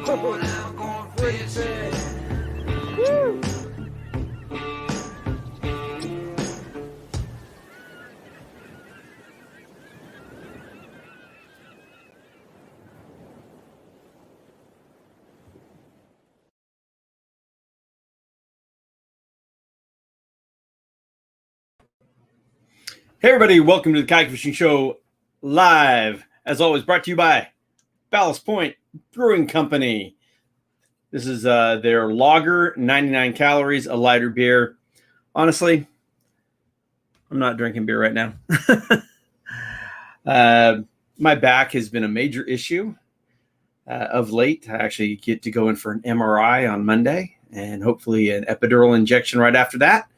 Woo. Hey everybody, welcome to the Kayak Fishing Show live. As always, brought to you by Ballast Point Brewing Company. This is their lager, 99 calories, a lighter beer. Honestly, I'm not drinking beer right now. My back has been a major issue of late. I actually get to go in for an MRI on Monday and hopefully an epidural injection right after that.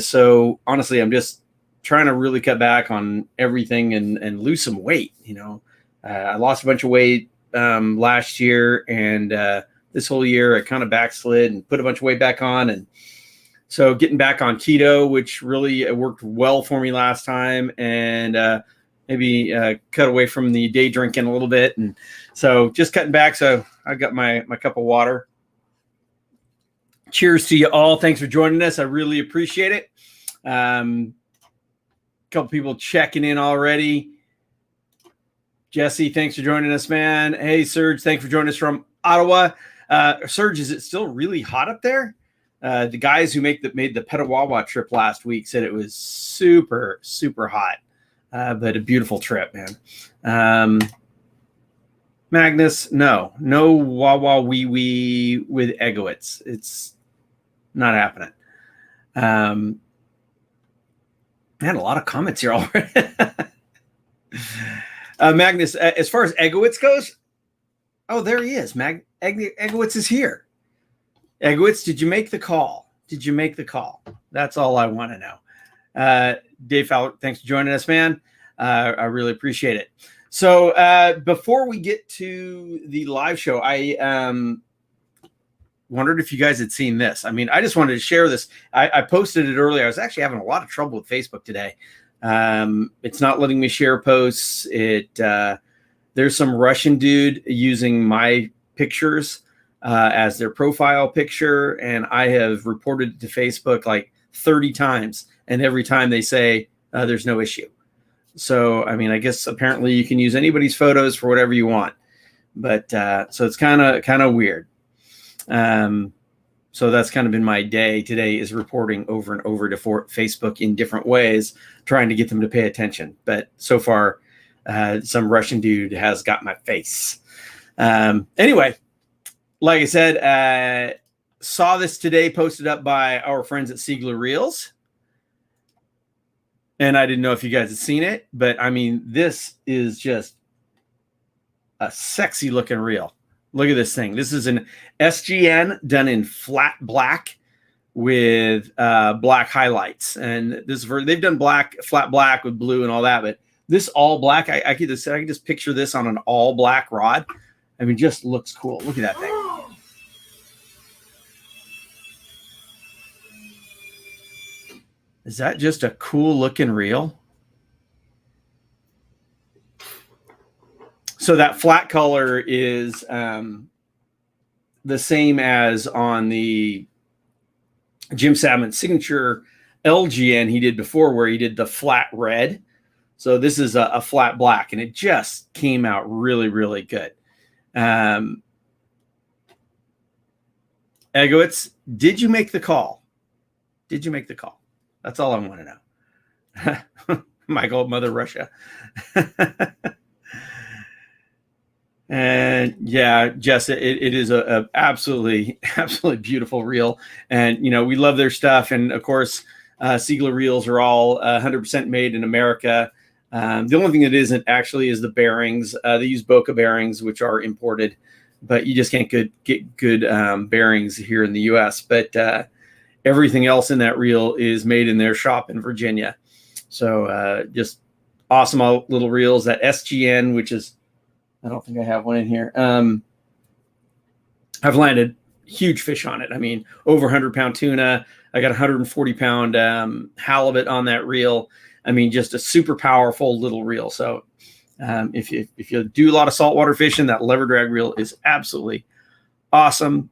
So honestly, I'm just trying to really cut back on everything and lose some weight. You know, I lost a bunch of weight last year, and this whole year I kind of backslid and put a bunch of weight back on. And so getting back on keto, which really worked well for me last time, and maybe cut away from the day drinking a little bit. And so just cutting back. So I got my cup of water. Cheers to you all. Thanks for joining us. I really appreciate it. Couple people checking in already. Jesse, thanks for joining us, man. Hey, Serge, thanks for joining us from Ottawa. Serge, is it still really hot up there? The guys who made the Petawawa trip last week said it was super, super hot, but a beautiful trip, man. Magnus, no Wawa wee wee with Egowitz. It's not happening. Man, a lot of comments here already. Magnus, as far as Egowitz goes, oh, there he is. Egowitz is here. Egowitz, did you make the call? Did you make the call? That's all I want to know. Dave Fowler, thanks for joining us, man. I really appreciate it. So before we get to the live show, I wondered if you guys had seen this. I mean, I just wanted to share this. I posted it earlier. I was actually having a lot of trouble with Facebook today. It's not letting me share posts. There's some Russian dude using my pictures as their profile picture, and I have reported it to Facebook like 30 times, and every time they say there's no issue. So, I mean, I guess apparently you can use anybody's photos for whatever you want, but so it's kind of weird. So that's kind of been my day today, is reporting over and over to Facebook in different ways, trying to get them to pay attention. But so far, some Russian dude has got my face. Anyway, like I said, saw this today posted up by our friends at Siegler Reels. And I didn't know if you guys had seen it, but I mean, this is just a sexy looking reel. Look at this thing. This is an SGN done in flat black with black highlights. And this they've done flat black with blue and all that, but this all black, I can just picture this on an all black rod. I mean, just looks cool. Look at that thing. Is that just a cool looking reel? So that flat color is the same as on the Jim Sammons signature LGN he did before, where he did the flat red. So this is a flat black, and it just came out really, really good. Egowitz, did you make the call? Did you make the call? That's all I want to know. Michael, Mother Russia. And yeah, Jess, it is a absolutely beautiful reel. And, you know, we love their stuff. And of course, Siegler reels are all 100% made in America. The only thing that isn't actually is the bearings. They use Boca bearings, which are imported, but you just can't get good bearings here in the US. But everything else in that reel is made in their shop in Virginia. So just awesome little reels. That SGN, which is, I don't think I have one in here. I've landed huge fish on it. I mean, over 100-pound tuna. I got 140-pound halibut on that reel. I mean, just a super powerful little reel. So If you do a lot of saltwater fishing, that lever drag reel is absolutely awesome.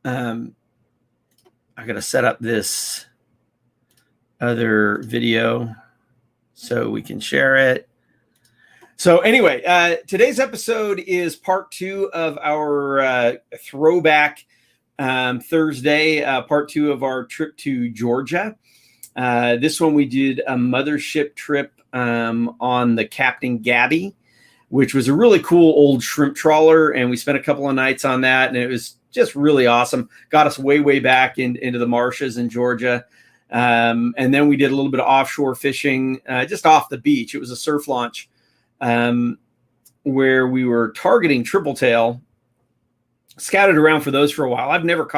I got to set up this other video so we can share it. So anyway, today's episode is part 2 of our throwback Thursday, part 2 of our trip to Georgia. This one we did a mothership trip on the Captain Gabby, which was a really cool old shrimp trawler, and we spent a couple of nights on that, and it was just really awesome. Got us way back into the marshes in Georgia. And then we did a little bit of offshore fishing just off the beach. It was a surf launch where we were targeting tripletail. Scouted around for those for a while. I've never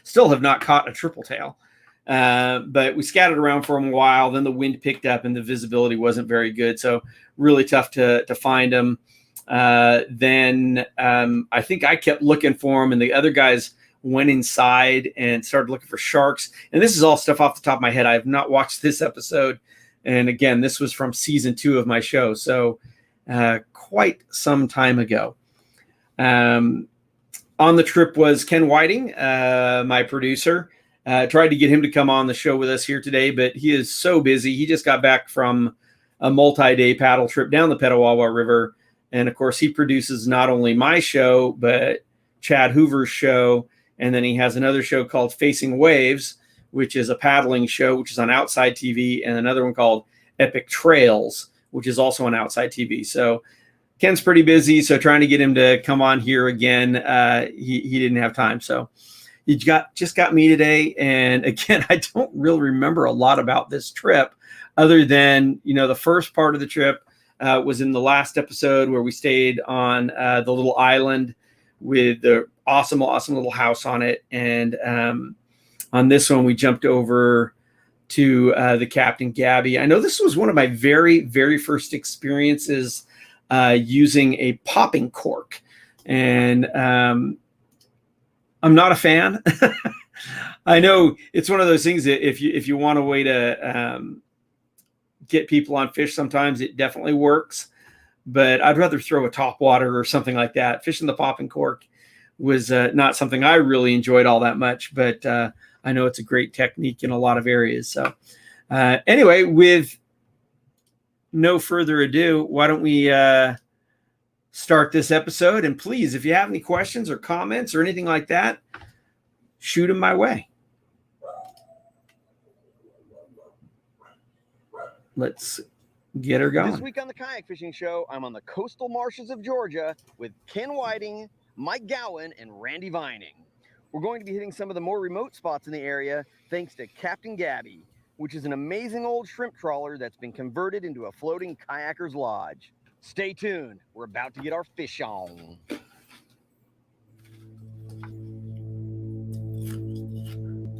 still have not caught a tripletail. But we scattered around for a while. Then the wind picked up and the visibility wasn't very good. So really tough to find them. Then I think I kept looking for them, and the other guys went inside and started looking for sharks. And this is all stuff off the top of my head. I have not watched this episode. And again, this was from season 2 of my show. So quite some time ago. On the trip was Ken Whiting, my producer. Tried to get him to come on the show with us here today, but he is so busy. He just got back from a multi-day paddle trip down the Petawawa River. And of course, he produces not only my show, but Chad Hoover's show. And then he has another show called Facing Waves, which is a paddling show, which is on Outside TV, and another one called Epic Trails, which is also on Outside TV. So Ken's pretty busy. So trying to get him to come on here again, he didn't have time. So he just got me today. And again, I don't really remember a lot about this trip other than, the first part of the trip was in the last episode where we stayed on the little island with the awesome little house on it. And on this one, we jumped over to the Captain Gabby. I know this was one of my very first experiences using a popping cork. And I'm not a fan. I know it's one of those things that if you want a way to get people on fish, sometimes it definitely works. But I'd rather throw a topwater or something like that. Fishing the popping cork was not something I really enjoyed all that much, but I know it's a great technique in a lot of areas. So anyway, with no further ado, why don't we start this episode? And please, if you have any questions or comments or anything like that, shoot them my way. Let's get her going. This week on the Kayak Fishing Show, I'm on the coastal marshes of Georgia with Ken Whiting, Mike Gowan, and Randy Vining. We're going to be hitting some of the more remote spots in the area thanks to Captain Gabby, which is an amazing old shrimp trawler that's been converted into a floating kayaker's lodge. Stay tuned. We're about to get our fish on.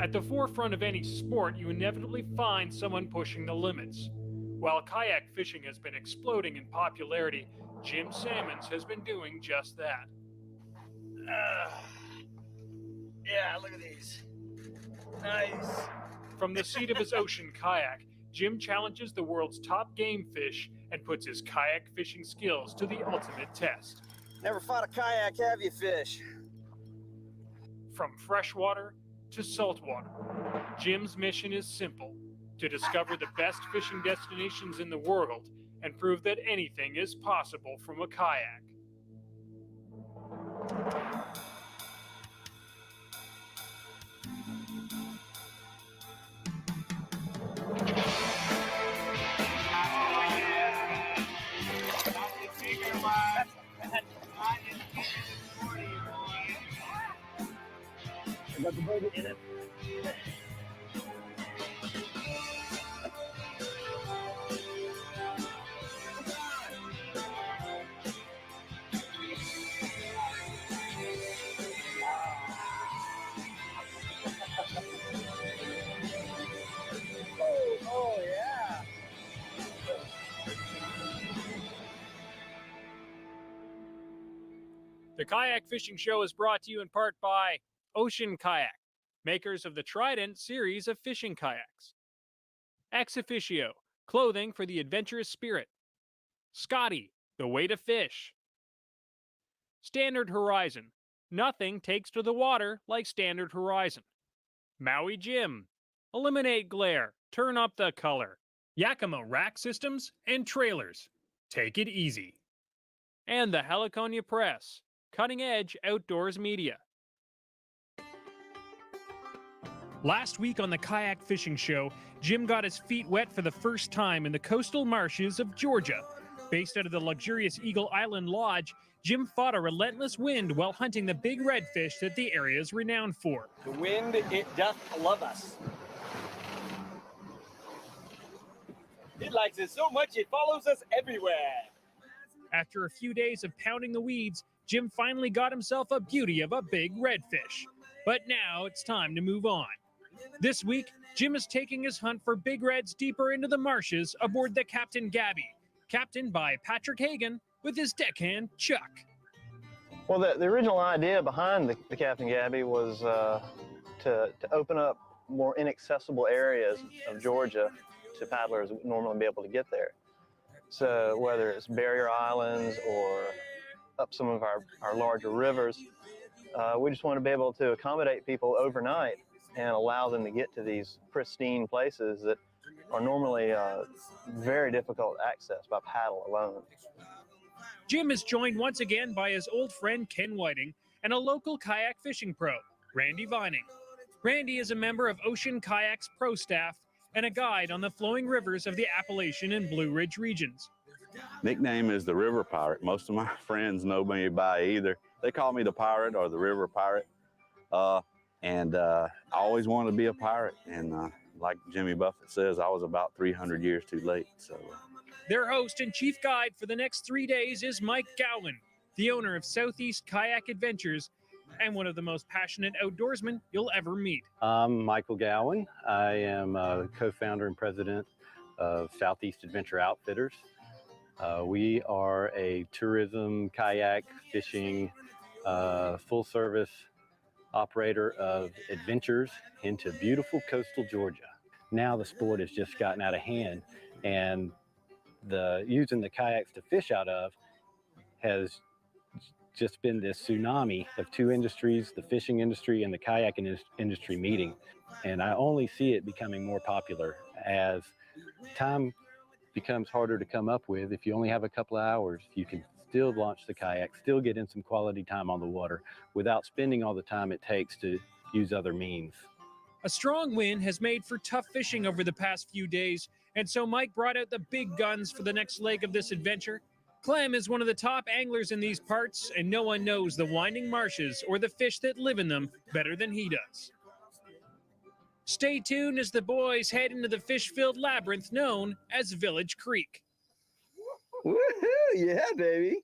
At the forefront of any sport, you inevitably find someone pushing the limits. While kayak fishing has been exploding in popularity, Jim Sammons has been doing just that. Yeah, look at these. Nice. From the seat of his ocean kayak, Jim challenges the world's top game fish and puts his kayak fishing skills to the ultimate test. Never fought a kayak, have you, fish? From freshwater to saltwater, Jim's mission is simple: to discover the best fishing destinations in the world and prove that anything is possible from a kayak. I got the burger in it. Oh yeah. The Kayak Fishing Show is brought to you in part by Ocean Kayak, makers of the Trident series of fishing kayaks. Ex Officio, clothing for the adventurous spirit. Scotty, the way to fish. Standard Horizon. Nothing takes to the water like Standard Horizon. Maui Jim. Eliminate glare. Turn up the color. Yakima rack systems and trailers. Take it easy. And the Heliconia Press. Cutting edge outdoors media. Last week on the Kayak Fishing Show, Jim got his feet wet for the first time in the coastal marshes of Georgia. Based out of the luxurious Eagle Island Lodge, Jim fought a relentless wind while hunting the big redfish that the area is renowned for. The wind, it doth love us. It likes it so much it follows us everywhere. After a few days of pounding the weeds, Jim finally got himself a beauty of a big redfish. But now it's time to move on. This week, Jim is taking his hunt for big reds deeper into the marshes aboard the Captain Gabby, captained by Patrick Hagan with his deckhand Chuck. Well, the original idea behind the Captain Gabby was to open up more inaccessible areas of Georgia to paddlers who would normally be able to get there. So whether it's barrier islands or up some of our larger rivers, we just want to be able to accommodate people overnight and allow them to get to these pristine places that are normally very difficult to access by paddle alone. Jim is joined once again by his old friend Ken Whiting and a local kayak fishing pro, Randy Vining. Randy is a member of Ocean Kayak's pro staff and a guide on the flowing rivers of the Appalachian and Blue Ridge regions. Nickname is the River Pirate. Most of my friends know me by either. They call me the Pirate or the River Pirate. I always wanted to be a pirate. And like Jimmy Buffett says, I was about 300 years too late. So. Their host and chief guide for the next 3 days is Mike Gowan, the owner of Southeast Kayak Adventures and one of the most passionate outdoorsmen you'll ever meet. I'm Michael Gowan. I am co-founder and president of Southeast Adventure Outfitters. We are a tourism, kayak, fishing, full-service operator of adventures into beautiful coastal Georgia. Now the sport has just gotten out of hand, and using the kayaks to fish out of has just been this tsunami of two industries, the fishing industry and the kayak industry meeting. And I only see it becoming more popular as time becomes harder to come up with. If you only have a couple of hours, you can still launch the kayak, still get in some quality time on the water without spending all the time it takes to use other means. A strong wind has made for tough fishing over the past few days, and so Mike brought out the big guns for the next leg of this adventure. Clem is one of the top anglers in these parts, and no one knows the winding marshes or the fish that live in them better than he does. Stay tuned as the boys head into the fish-filled labyrinth known as Village Creek. Woohoo! Yeah, baby.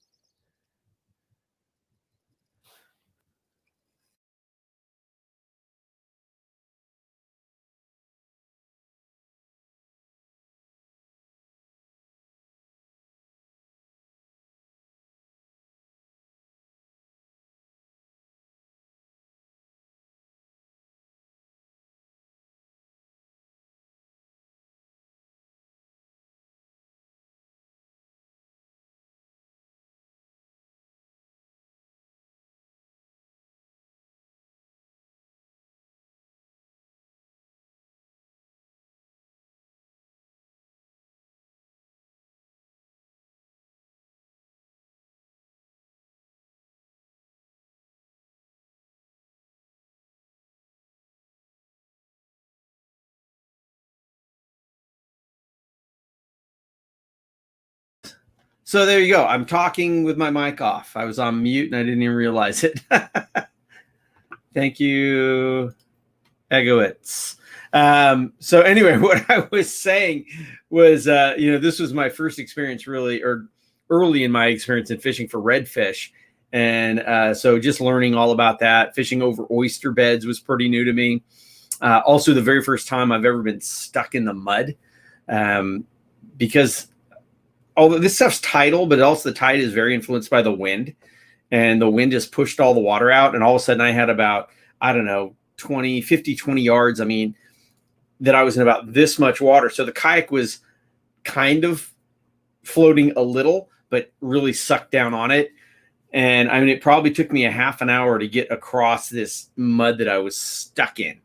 So there you go. I'm talking with my mic off. I was on mute and I didn't even realize it. Thank you, Egowitz. So anyway, what I was saying was, this was my first experience really, or early in my experience in fishing for redfish. And so just learning all about that, fishing over oyster beds was pretty new to me. Also the very first time I've ever been stuck in the mud, because although this stuff's tidal, but also the tide is very influenced by the wind, and the wind just pushed all the water out. And all of a sudden I had about, 20 yards. I mean, that I was in about this much water. So the kayak was kind of floating a little, but really sucked down on it. And I mean, it probably took me a half an hour to get across this mud that I was stuck in.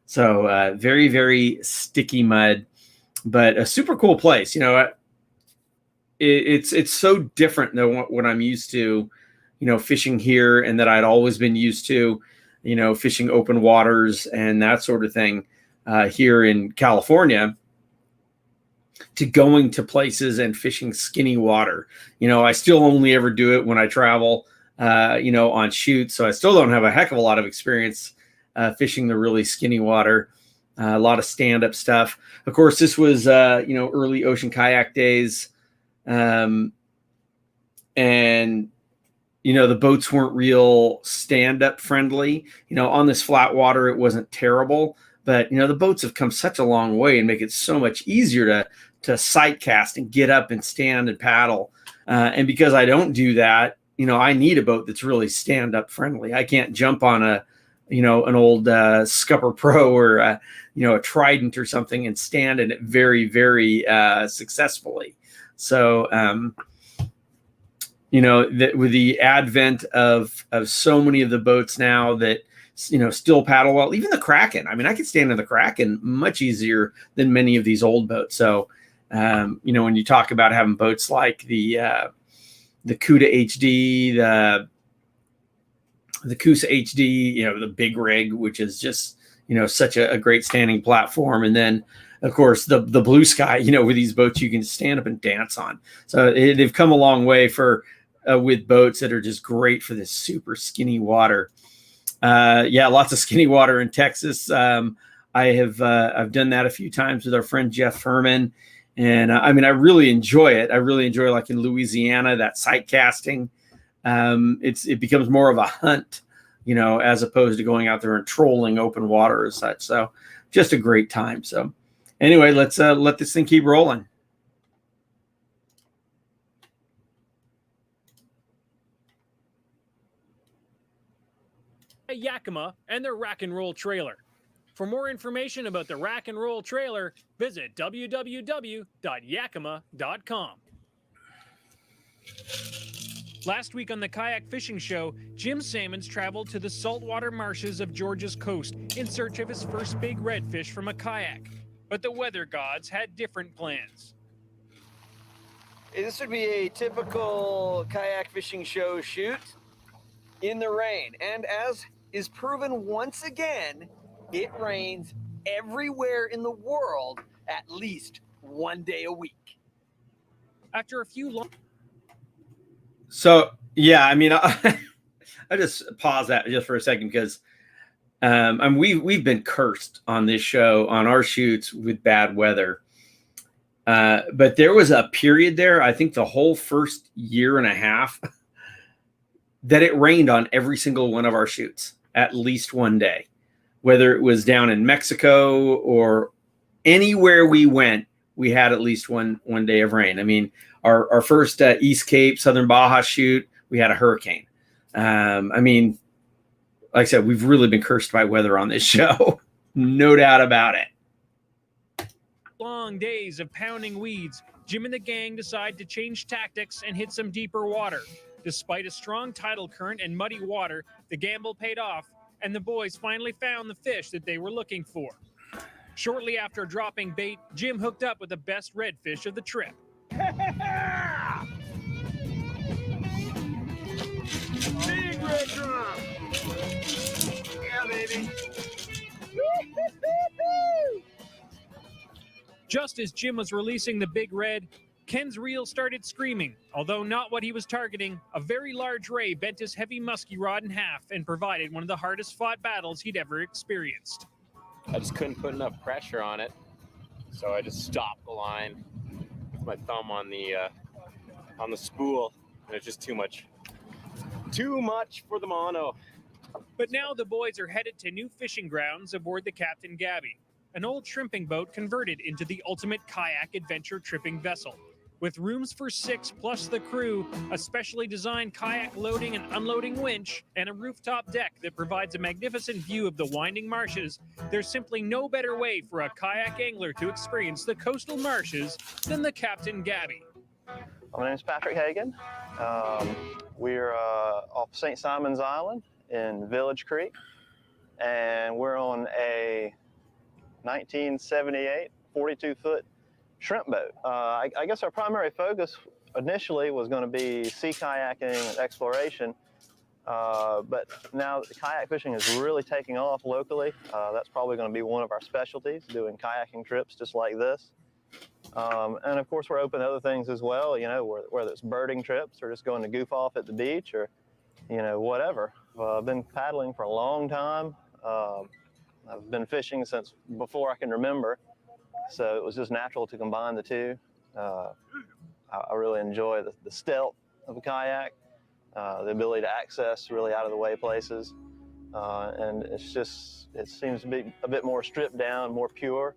So very, very sticky mud, but a super cool place. You know, it's so different than what I'm used to, you know, fishing here, and that I'd always been used to, you know, fishing open waters and that sort of thing here in California, to going to places and fishing skinny water. You know, I still only ever do it when I travel, you know, on shoots. So I still don't have a heck of a lot of experience fishing the really skinny water, a lot of stand-up stuff. Of course, this was, you know, early ocean kayak days. And, you know, the boats weren't real stand-up friendly. You know, on this flat water, it wasn't terrible. But, you know, the boats have come such a long way and make it so much easier to sight cast and get up and stand and paddle. And because I don't do that, you know, I need a boat that's really stand-up friendly. I can't jump on a, you know, an old Scupper Pro or, you know, a Trident or something and stand in it very, very successfully. So, you know, with the advent of so many of the boats now that, you know, still paddle well, even the Kraken. I mean, I could stand in the Kraken much easier than many of these old boats. So, you know, when you talk about having boats like the Cuda HD, the Coosa HD, you know, the Big Rig, which is just, you know, such a great standing platform. And then, of course, the Blue Sky, you know, with these boats you can stand up and dance on. So they've come a long way for with boats that are just great for this super skinny water. Yeah, lots of skinny water in Texas. I've done that a few times with our friend Jeff Furman. And I mean, I really enjoy it. I really enjoy, like in Louisiana, that sight casting. It becomes more of a hunt, you know, as opposed to going out there and trolling open water as such. So just a great time. So anyway, let's let this thing keep rolling. Yakima and their Rack and Roll trailer. For more information about the Rack and Roll trailer, visit www.yakima.com. Last week on the Kayak Fishing Show, Jim Sammons traveled to the saltwater marshes of Georgia's coast in search of his first big redfish from a kayak. But the weather gods had different plans. This would be a typical Kayak Fishing Show shoot in the rain. And as is proven once again, it rains everywhere in the world at least one day a week. After a few long... So, yeah, I mean, I just pause that just for a second because we've been cursed on this show, on our shoots, with bad weather. But there was a period there, I think the whole first year and a half, that it rained on every single one of our shoots at least one day, whether it was down in Mexico or anywhere we went, we had at least one day of rain. I mean, our first East Cape, Southern Baja shoot, we had a hurricane. I mean, like I said, we've really been cursed by weather on this show. No doubt about it. Long days of pounding weeds, Jim and the gang decide to change tactics and hit some deeper water. Despite a strong tidal current and muddy water, the gamble paid off, and the boys finally found the fish that they were looking for. Shortly after dropping bait, Jim hooked up with the best redfish of the trip. Big red drum! Yeah, baby! Just as Jim was releasing the big red, Ken's reel started screaming. Although not what he was targeting, a very large ray bent his heavy musky rod in half and provided one of the hardest fought battles he'd ever experienced. I just couldn't put enough pressure on it, so I just stopped the line with my thumb on the spool, and it's just too much for the mono. But now the boys are headed to new fishing grounds aboard the Capt and Gabby, an old shrimping boat converted into the ultimate kayak adventure tripping vessel. With rooms for 6 plus the crew, a specially designed kayak loading and unloading winch, and a rooftop deck that provides a magnificent view of the winding marshes, there's simply no better way for a kayak angler to experience the coastal marshes than the Capt and Gabby. My name is Patrick Hagan. We're off St. Simon's Island in Village Creek, and we're on a 1978 42-foot shrimp boat. I guess our primary focus initially was going to be sea kayaking and exploration, but now kayak fishing is really taking off locally. That's probably going to be one of our specialties, doing kayaking trips just like this. And of course, we're open to other things as well, you know, whether it's birding trips or just going to goof off at the beach or, you know, whatever. I've been paddling for a long time. I've been fishing since before I can remember, so it was just natural to combine the two. I really enjoy the stealth of a kayak, the ability to access really out of the way places, and it seems to be a bit more stripped down, more pure.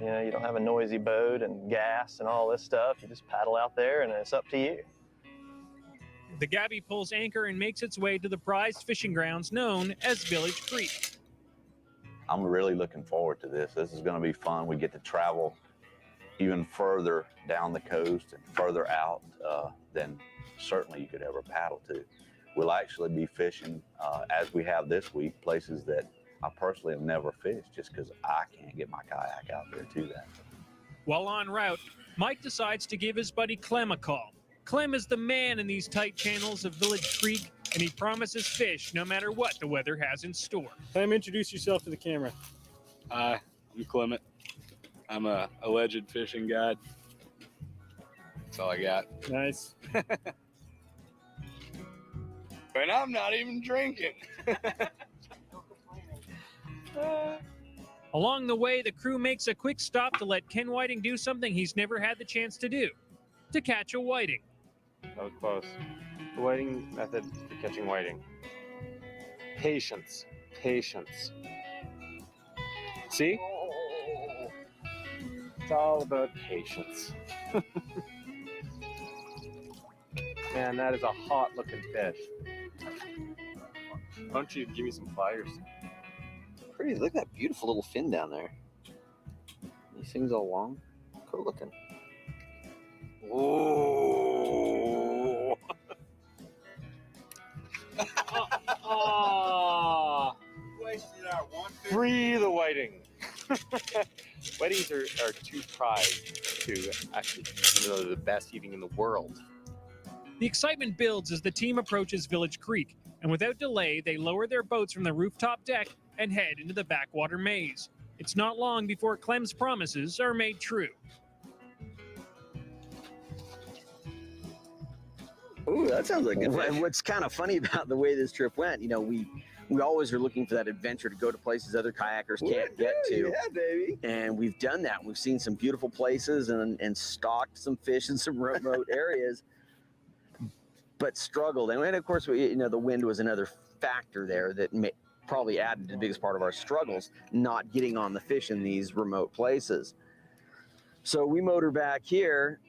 You know, you don't have a noisy boat and gas and all this stuff. You just paddle out there and it's up to you. The Gabby pulls anchor and makes its way to the prized fishing grounds known as Village Creek. I'm really looking forward to this. This is going to be fun. We get to travel even further down the coast and further out than certainly you could ever paddle to. We'll actually be fishing, as we have this week, places that I personally have never fished just because I can't get my kayak out there to that. While en route, Mike decides to give his buddy Clem a call. Clem is the man in these tight channels of Village Creek, and he promises fish no matter what the weather has in store. Clem, introduce yourself to the camera. Hi, I'm Clement. I'm a alleged fishing guide. That's all I got. Nice. And I'm not even drinking. Along the way, the crew makes a quick stop to let Ken Whiting do something he's never had the chance to do, to catch a whiting. That was close. The whiting method for catching whiting. Patience. Patience. See? It's all about patience. Man, that is a hot looking fish. Why don't you give me some pliers? Pretty. Look at that beautiful little fin down there. These things all long. Cool looking. Oh. Free the whiting. Whitings are too prized to actually, you know, the best eating in the world. The excitement builds as the team approaches Village Creek, and without delay, they lower their boats from the rooftop deck and head into the backwater maze. It's not long before Clem's promises are made true. Ooh, that sounds like good. And what's kind of funny about the way this trip went, you know, we always are looking for that adventure to go to places other kayakers can't get to. Yeah, baby. And we've done that. We've seen some beautiful places and stalked some fish in some remote areas, but struggled. And of course, you know, the wind was another factor there that probably added to the biggest part of our struggles, not getting on the fish in these remote places. So we motor back here,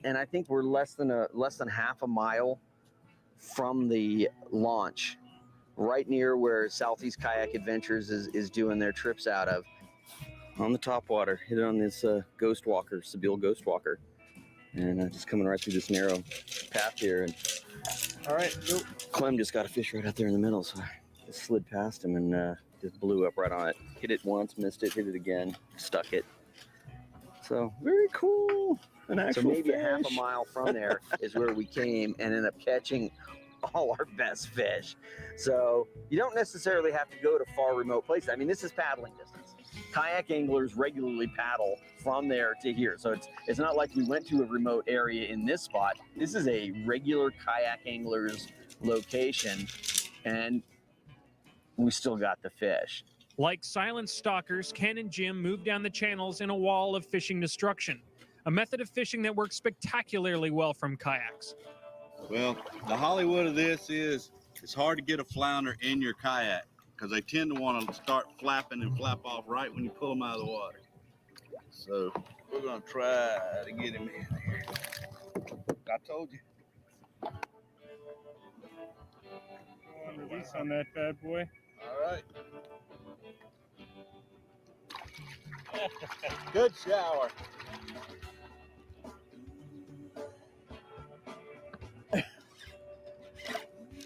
and I think we're less than half a mile from the launch, right near where Southeast Kayak Adventures is doing their trips out of. On the top water, hit it on this Ghost Walker, Sebile Ghost Walker, and just coming right through this narrow path here. And all right, go. Clem just got a fish right out there in the middle, so I just slid past him and just blew up right on it. Hit it once, missed it, hit it again, stuck it. So very cool. An actual so maybe fish. A half a mile from there is where we came and ended up catching all our best fish. So you don't necessarily have to go to far remote places. I mean, this is paddling distance. Kayak anglers regularly paddle from there to here. So it's not like we went to a remote area in this spot. This is a regular kayak angler's location, and we still got the fish. Like silent stalkers, Ken and Jim move down the channels in a wall of fishing destruction, a method of fishing that works spectacularly well from kayaks. Well, the Hollywood of this is it's hard to get a flounder in your kayak because they tend to want to start flapping and flap off right when you pull them out of the water. So we're going to try to get him in here. I told you. Release on that bad boy. All right. Good shower.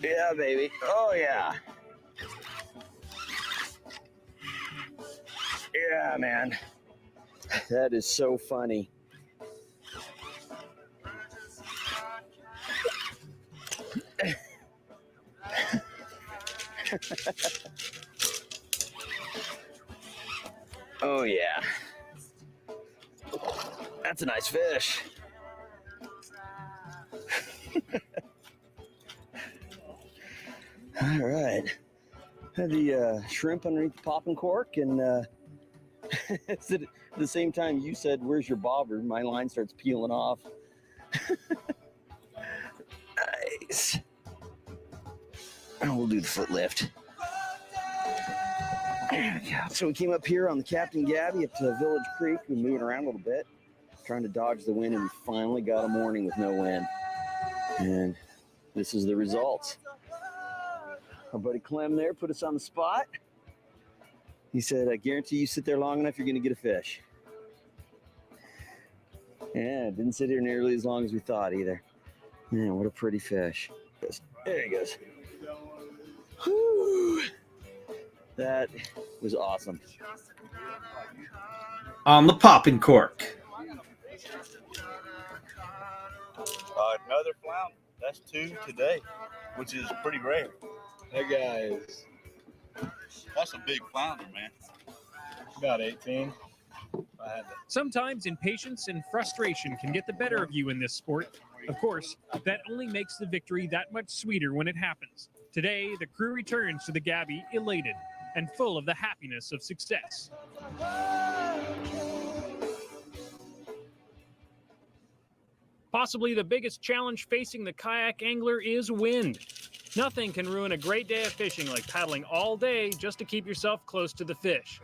Yeah, baby. Oh, yeah. Yeah, man. That is so funny. Oh, yeah. That's a nice fish. All right. Had the shrimp underneath the popping cork, and at the same time you said, "Where's your bobber?" My line starts peeling off. Nice. And we'll do the foot lift. Yeah. So we came up here on the Capt and Gabby up to Village Creek. We're moving around a little bit, trying to dodge the wind, and we finally got a morning with no wind. And this is the results. Our buddy Clem there put us on the spot. He said, "I guarantee you sit there long enough, you're going to get a fish." Yeah, it didn't sit here nearly as long as we thought either. Man, what a pretty fish. There he goes. Whew. That was awesome. On the popping cork. Another flounder. That's 2 today, which is pretty rare. That guy is That's a big flounder, man. about 18. Sometimes impatience and frustration can get the better of you in this sport. Of course, that only makes the victory that much sweeter when it happens. Today, the crew returns to the Gabby elated and full of the happiness of success. Possibly the biggest challenge facing the kayak angler is wind. Nothing can ruin a great day of fishing like paddling all day just to keep yourself close to the fish.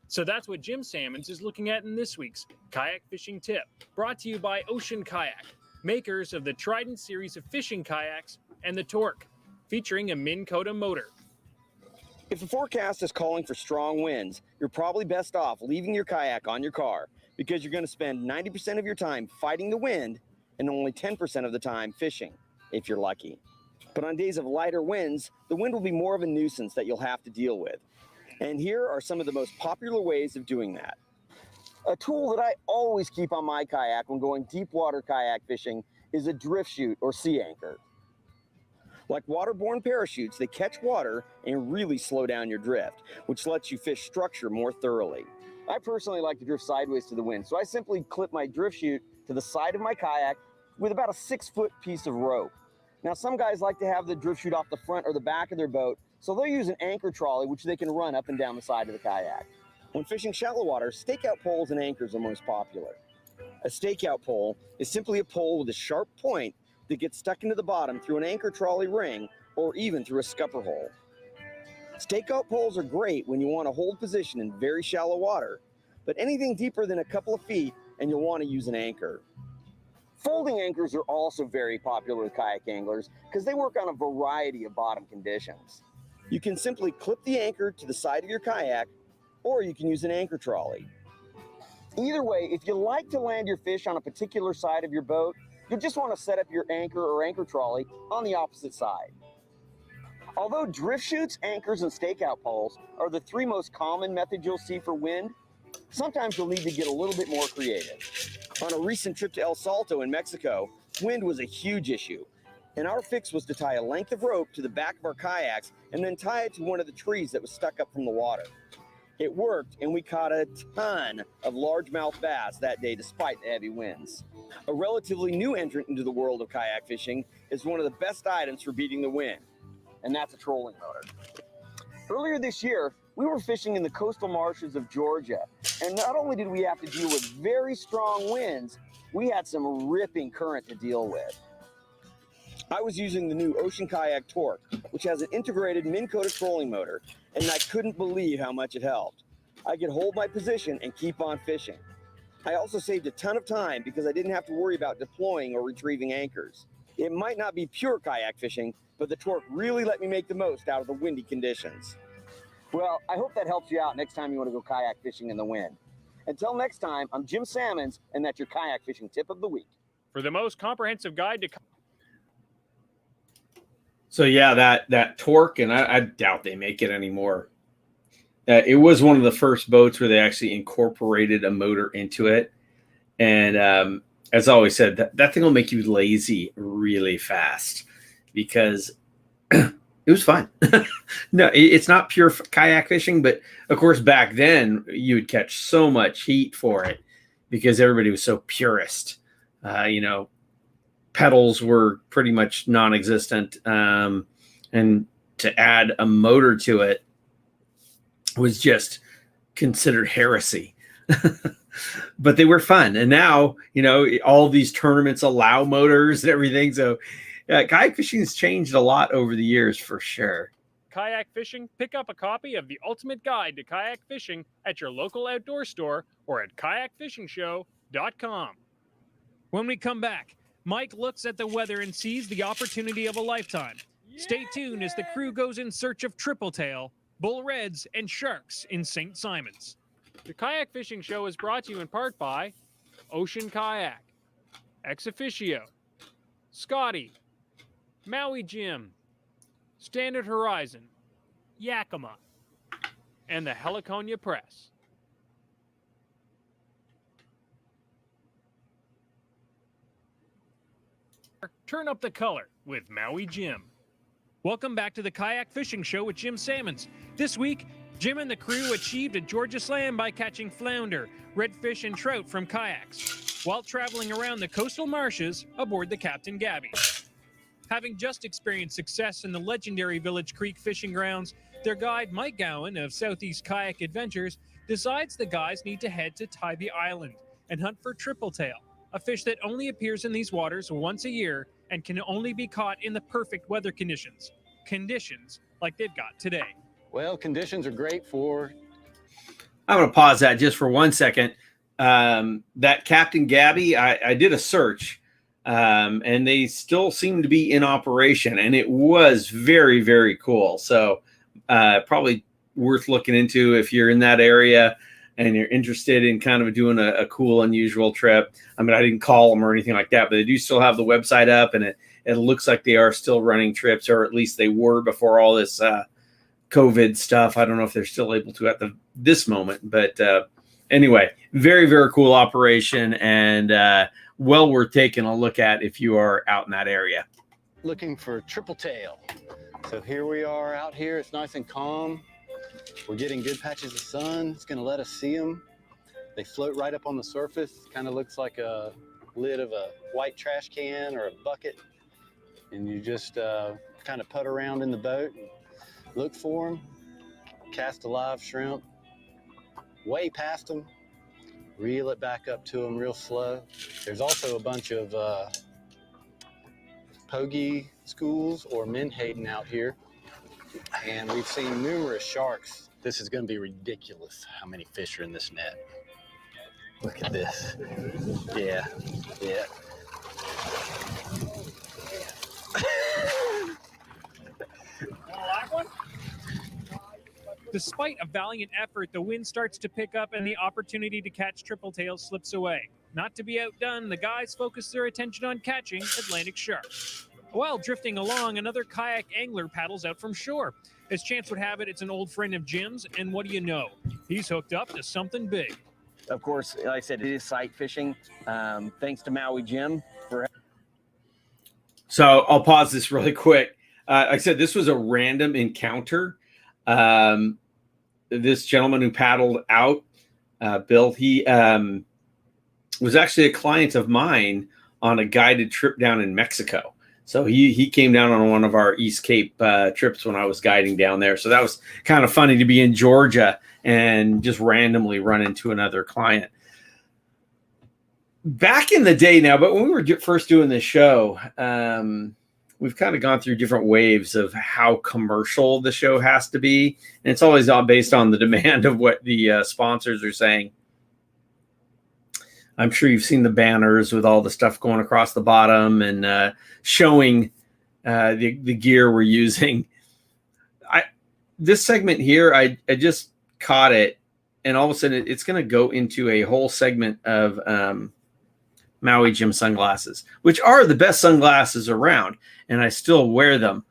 So that's what Jim Sammons is looking at in this week's Kayak Fishing Tip, brought to you by Ocean Kayak, makers of the Trident series of fishing kayaks and the Torque, featuring a Minn Kota motor. If the forecast is calling for strong winds, you're probably best off leaving your kayak on your car because you're going to spend 90% of your time fighting the wind and only 10% of the time fishing, if you're lucky. But on days of lighter winds, the wind will be more of a nuisance that you'll have to deal with. And here are some of the most popular ways of doing that. A tool that I always keep on my kayak when going deep water kayak fishing is a drift chute or sea anchor. Like waterborne parachutes, they catch water and really slow down your drift, which lets you fish structure more thoroughly. I personally like to drift sideways to the wind, so I simply clip my drift chute to the side of my kayak with about a 6-foot piece of rope. Now, some guys like to have the drift chute off the front or the back of their boat, so they'll use an anchor trolley, which they can run up and down the side of the kayak. When fishing shallow water, stakeout poles and anchors are most popular. A stakeout pole is simply a pole with a sharp point that gets stuck into the bottom through an anchor trolley ring or even through a scupper hole. Stakeout poles are great when you want to hold position in very shallow water, but anything deeper than a couple of feet and you'll want to use an anchor. Folding anchors are also very popular with kayak anglers because they work on a variety of bottom conditions. You can simply clip the anchor to the side of your kayak, or you can use an anchor trolley. Either way, if you like to land your fish on a particular side of your boat, you'll just want to set up your anchor or anchor trolley on the opposite side. Although drift chutes, anchors, and stakeout poles are the 3 most common methods you'll see for wind, sometimes you'll need to get a little bit more creative. On a recent trip to El Salto in Mexico, wind was a huge issue, and our fix was to tie a length of rope to the back of our kayaks and then tie it to one of the trees that was stuck up from the water. It worked, and we caught a ton of largemouth bass that day despite the heavy winds. A relatively new entrant into the world of kayak fishing is one of the best items for beating the wind, and that's a trolling motor. Earlier this year, we were fishing in the coastal marshes of Georgia, and not only did we have to deal with very strong winds, we had some ripping current to deal with. I was using the new Ocean Kayak Torque, which has an integrated Minn Kota trolling motor, and I couldn't believe how much it helped. I could hold my position and keep on fishing. I also saved a ton of time because I didn't have to worry about deploying or retrieving anchors. It might not be pure kayak fishing, but the Torque really let me make the most out of the windy conditions. Well, I hope that helps you out next time you want to go kayak fishing in the wind. Until next time, I'm Jim Sammons, and that's your kayak fishing tip of the week. For the most comprehensive guide to So yeah, that torque, and I doubt they make it anymore. It was one of the first boats where they actually incorporated a motor into it. And as I always said, that thing will make you lazy really fast because it was fun. No, it's not pure kayak fishing, but of course back then you would catch so much heat for it because everybody was so purist. Pedals were pretty much non-existent, and to add a motor to it was just considered heresy. But they were fun, and now all these tournaments allow motors and everything. So kayak fishing has changed a lot over the years for sure. Kayak fishing? Pick up a copy of The Ultimate Guide to Kayak Fishing at your local outdoor store or at kayakfishingshow.com. When we come back, Mike looks at the weather and sees the opportunity of a lifetime. Stay tuned as the crew goes in search of triple tail, bull reds, and sharks in St. Simons. The Kayak Fishing Show is brought to you in part by Ocean Kayak, Ex Officio, Scotty, Maui Jim, Standard Horizon, Yakima, and the Heliconia Press. Turn up the color with Maui Jim. Welcome back to the Kayak Fishing Show with Jim Sammons. This week, Jim and the crew achieved a Georgia slam by catching flounder, redfish, and trout from kayaks while traveling around the coastal marshes aboard the Capt and Gabby. Having just experienced success in the legendary Village Creek fishing grounds, their guide Mike Gowan of Southeast Kayak Adventures decides the guys need to head to Tybee Island and hunt for triple tail, a fish that only appears in these waters once a year and can only be caught in the perfect weather conditions like they've got today. Well, conditions are great for... I'm going to pause that just for 1 second. That Captain Gabby, I did a search, and they still seem to be in operation, and it was very, very cool. So probably worth looking into if you're in that area and you're interested in kind of doing a cool, unusual trip. I mean, I didn't call them or anything like that, but they do still have the website up, and it looks like they are still running trips, or at least they were before all this COVID stuff. I don't know if they're still able to at this moment, but anyway, very, very cool operation, and well worth taking a look at if you are out in that area. Looking for triple tail. So here we are out here. It's nice and calm. We're getting good patches of sun. It's going to let us see them. They float right up on the surface. Kind of looks like a lid of a white trash can or a bucket. And you just kind of putt around in the boat and look for them, cast a live shrimp, way past them, reel it back up to them real slow. There's also a bunch of pogie schools or menhaden out here, and we've seen numerous sharks. This is going to be ridiculous how many fish are in this net. Look at this. Yeah. Despite a valiant effort, the wind starts to pick up and the opportunity to catch triple tails slips away. Not to be outdone, the guys focus their attention on catching Atlantic sharks. While drifting along, another kayak angler paddles out from shore. As chance would have it, it's an old friend of Jim's, and what do you know? He's hooked up to something big. Of course, like I said, it is sight fishing. Thanks to Maui Jim for... So I'll pause this really quick. Like I said, this was a random encounter. This gentleman who paddled out, Bill, he was actually a client of mine on a guided trip down in Mexico. So he came down on one of our East Cape trips when I was guiding down there. So that was kind of funny to be in Georgia and just randomly run into another client. Back in the day now, but when we were first doing this show, we've kind of gone through different waves of how commercial the show has to be. And it's always all based on the demand of what the sponsors are saying. I'm sure you've seen the banners with all the stuff going across the bottom and showing the gear we're using. This segment here, I just caught it, and all of a sudden it's going to go into a whole segment of Maui Jim Sunglasses, which are the best sunglasses around, and I still wear them.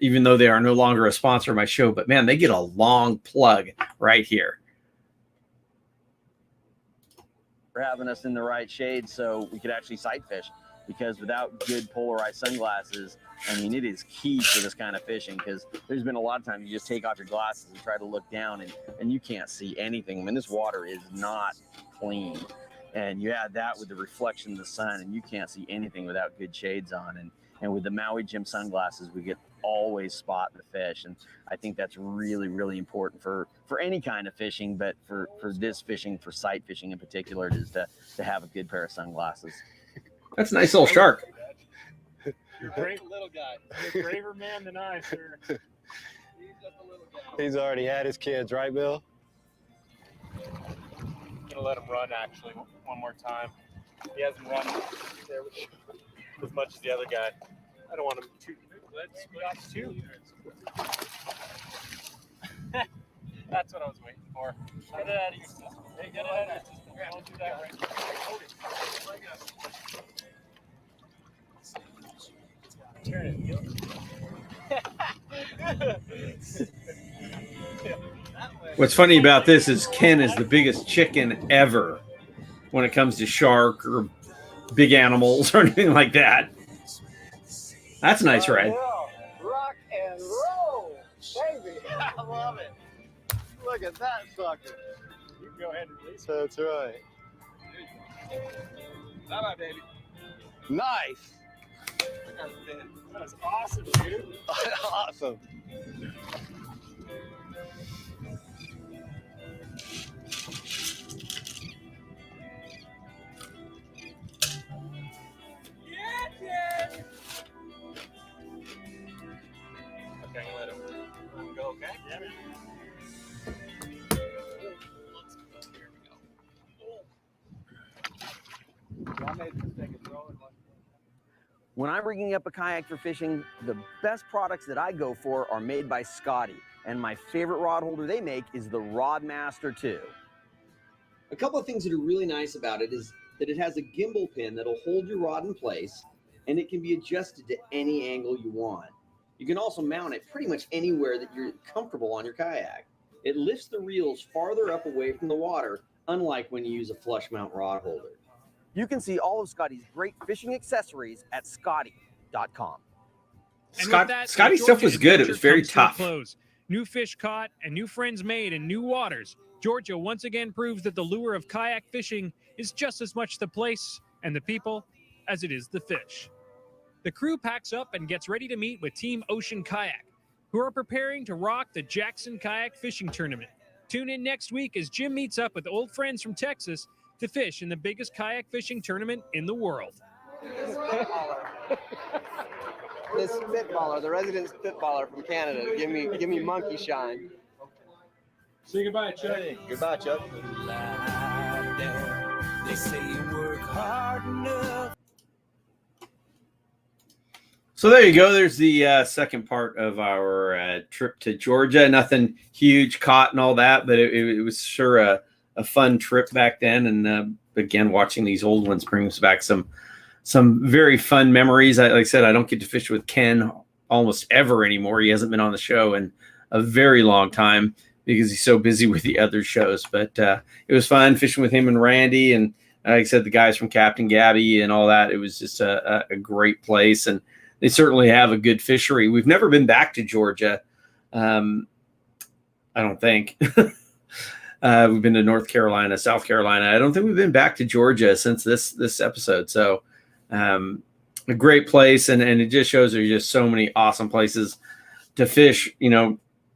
even though they are no longer a sponsor of my show. But man, they get a long plug right here. For having us in the right shade so we could actually sight fish, because without good polarized sunglasses, I mean, it is key for this kind of fishing, because there's been a lot of times you just take off your glasses and try to look down and you can't see anything. I mean, this water is not clean, and you add that with the reflection of the sun and you can't see anything without good shades on. And with the Maui Jim Sunglasses, we get always spot the fish. And I think that's really, really important for any kind of fishing, but for this fishing, for sight fishing in particular, is to have a good pair of sunglasses. That's a nice little shark. You're great, little guy. You're a braver man than I, sir. He's just a little guy. He's already had his kids, right, Bill? I'm gonna let him run actually one more time. He hasn't run there as much as the other guy. I don't want him to. Let's squash too. That's what I was waiting for. Get it out of your system. Hey, get it out of your system. Don't do that right. Hold it. Turn it. What's funny about this is Ken is the biggest chicken ever when it comes to shark or big animals or anything like that. That's a nice ride. Rock and roll, baby. I love it. Look at that sucker. You can go ahead and release it. That's right. Bye-bye, baby. Nice. That was awesome, dude. Awesome. Okay, let him go, okay? Yeah. Let's go. Here we go. I made a mistake of throwing one. When I'm rigging up a kayak for fishing, the best products that I go for are made by Scotty. And my favorite rod holder they make is the Rodmaster 2. A couple of things that are really nice about it is that it has a gimbal pin that'll hold your rod in place, and it can be adjusted to any angle you want. You can also mount it pretty much anywhere that you're comfortable on your kayak. It lifts the reels farther up away from the water, unlike when you use a flush mount rod holder. You can see all of Scotty's great fishing accessories at scotty.com. Scotty's stuff was good. It was very tough. New fish caught and new friends made in new waters. Georgia once again proves that the lure of kayak fishing is just as much the place and the people as it is the fish. The crew packs up and gets ready to meet with Team Ocean Kayak, who are preparing to rock the Jackson Kayak Fishing Tournament. Tune in next week as Jim meets up with old friends from Texas to fish in the biggest kayak fishing tournament in the world. This spitballer, the resident spitballer from Canada, give me monkey shine. Say goodbye, Chuck. Hey, goodbye, Chuck. They say you work hard enough. So there you go. There's the second part of our trip to Georgia. Nothing huge caught and all that, but it was sure a fun trip back then. And again, watching these old ones brings back some very fun memories. Like I said, I don't get to fish with Ken almost ever anymore. He hasn't been on the show in a very long time because he's so busy with the other shows. But it was fun fishing with him and Randy. And like I said, the guys from Capt and Gabby and all that. It was just a great place. And they certainly have a good fishery. We've never been back to Georgia. I don't think. We've been to North Carolina, South Carolina. I don't think we've been back to Georgia since this episode. So a great place. And it just shows there's just so many awesome places to fish,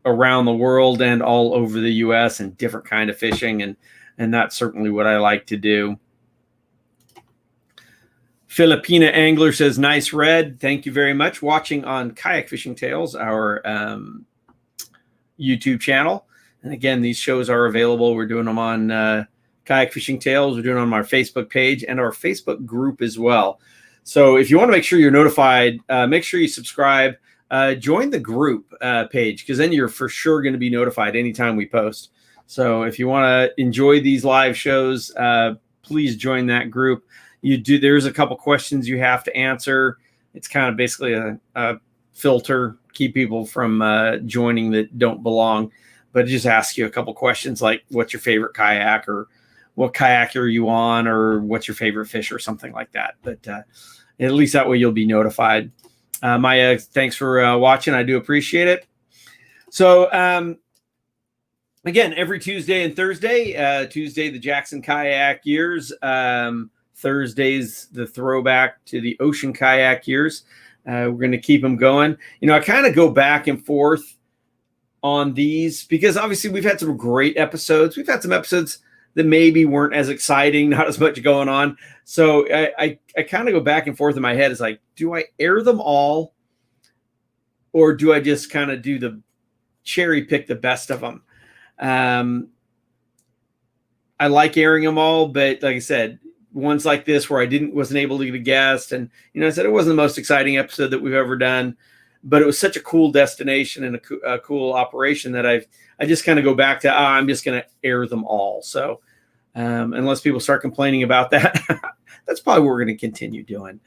around the world and all over the U.S. and different kind of fishing. And that's certainly what I like to do. Filipina Angler says, nice red. Thank you very much. Watching on Kayak Fishing Tales, our YouTube channel. And again, these shows are available. We're doing them on Kayak Fishing Tales. We're doing them on our Facebook page and our Facebook group as well. So if you want to make sure you're notified, make sure you subscribe. Join the group page, because then you're for sure going to be notified anytime we post. So if you want to enjoy these live shows, please join that group. There's a couple questions you have to answer. It's kind of basically a filter, keep people from joining that don't belong, but just ask you a couple questions like, what's your favorite kayak, or what kayak are you on, or what's your favorite fish, or something like that. But at least that way you'll be notified. Maya, thanks for watching. I do appreciate it. So again, every Tuesday and Thursday, Tuesday, the Jackson kayak years, Thursdays, the throwback to the ocean kayak years. We're going to keep them going. You know, I kind of go back and forth on these because obviously we've had some great episodes. We've had some episodes that maybe weren't as exciting, not as much going on. So I kind of go back and forth in my head. It's like, do I air them all, or do I just kind of do the cherry pick the best of them? I like airing them all, but like I said, ones like this where I wasn't able to get a guest, and I said it wasn't the most exciting episode that we've ever done, but it was such a cool destination and a cool operation that I just kind of go back to I'm just going to air them all. So unless people start complaining about that, that's probably what we're going to continue doing.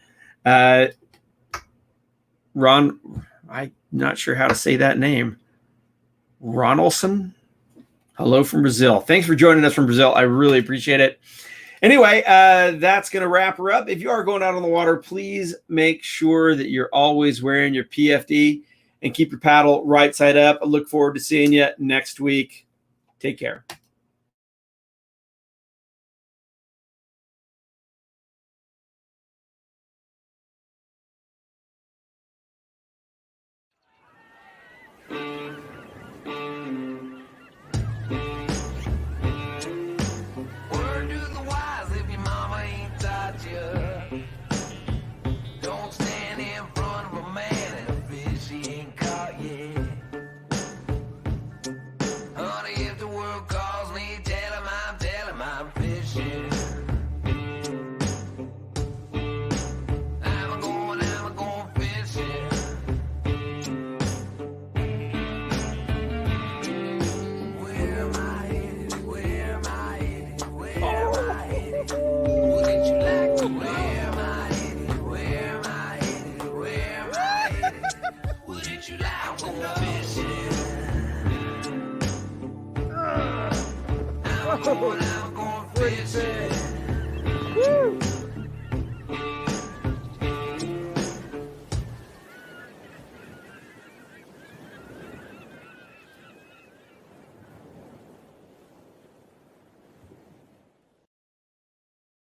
Ron, I'm not sure how to say that name. Ronaldson. Hello from Brazil. Thanks for joining us from Brazil. I really appreciate it. Anyway, that's going to wrap her up. If you are going out on the water, please make sure that you're always wearing your PFD and keep your paddle right side up. I look forward to seeing you next week. Take care.